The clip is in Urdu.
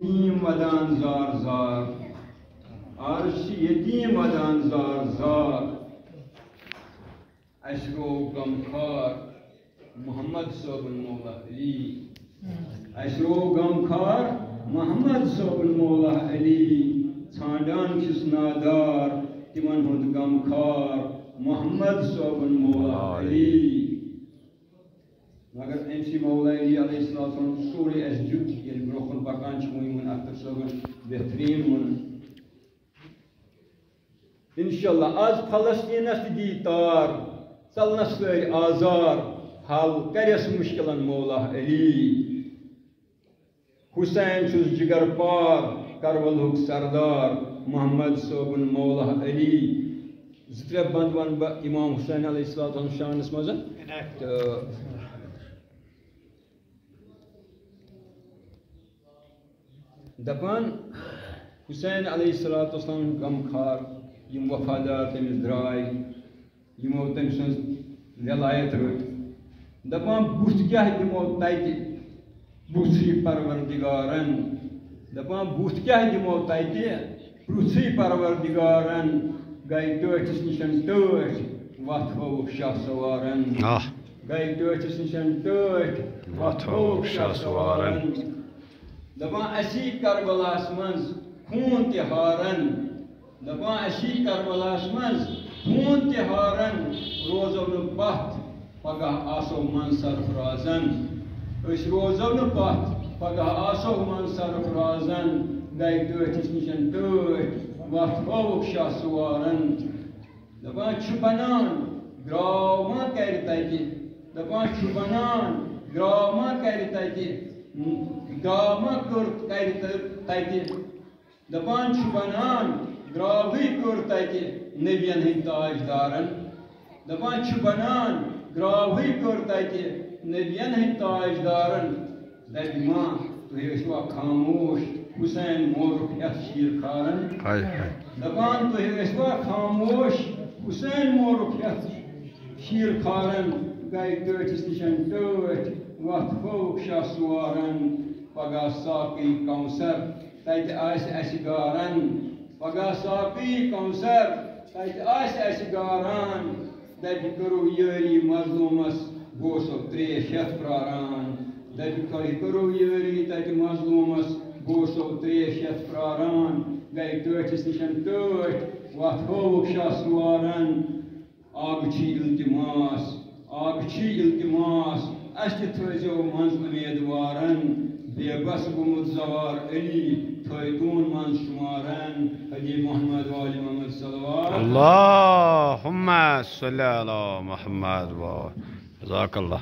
یتیم ودان زار زار عرش یتیم ودان زار زار اشرو غمخار محمد صاحب المولا علی اشرو غمخار محمد صاحب المولا علی ژھانڈان چھس نادار تمن ہند غمخار محمد صاحب المولا علی مگر امسی مولا علی علیہ السلام سورے اس جت یل برکن پکان ون اختر صاحب بہترین ون انشاءاللہ آج فلسطینس دی تار چلنس سر آزار حل کرس مشکلن مولا علی حسین چھس جگر پار کربلک سردار محمد صاحب مولا علی زترے بند ون بہ امام حسین علیہ السلام شانس مز دپان حسین علیہ السلام غمخار یم وفادار تمس درائے یمو تم سن ولایت رٹ دپان بت کیا دمو تتہ پرژھی پروردگارن دپان بت کیا دمو تتہ پرژھی پروردگارن گئی ٹاٹھس نشن ٹاٹھ وتھ ہووُکھ شاہ سوارن گئی ٹاٹھس نشن ٹاٹھ وتھ ہووُکھ شاہ سوارن دپان اسی کربلاس منز خون تہارن دپان اسی کربلاس منز خون تہارن روزو نہ پتھ پگہ آسو من سرفرازن اس روزو نہ پتھ پگہ آسو من سرفرازن گئی ٹاٹھس نشن ٹاٹھ وتھ ہووُکھ شاہ سوارن دپان چھ بنان گراو ما کر تتہ دپان چھ بنان گراو ما کر تتہ گاما کر تتہ دپان چھ بنان گراوی کر تتہ نبین ہند تاجدارن دپان چھ بنان گراوی کر تتہ نبین ہند تاجدارن دپہ ماں تھی ٲسوا خاموش حسین مورُکھ ہیتھ شیر کھارن دپان تھی ٲسوا خاموش حسین مورُکھ ہیتھ شیر کھارن گئی ٹاٹھس نشن ٹاٹھ وتھ ہووُکھ شاہ سوارن پگہ ساقی کوثر تتہ آسہِ اسہِ گارن پگہ ساقی کوثر تتہ آسہِ اسہِ گاران دپہ کرو یٲری مظلومس بہٕ اوسو تریش ہیتھ پراران دپہ کرو یٲری تتہ مظلومس بہٕ اوسو تریش ہیتھ پراران گئی ٹاٹھس نشن ٹاٹھ وتھ ہووُکھ شاہ سوارن آگچھی التماس آگچھی التماس اس تہ تھٲیزیو منٛز امیدوارن بے بس گوٚمُت زوار علی تھٲیتون منٛز شمارن حدی محمد وآل محمد صلوات اللهم صل على محمد جزاك الله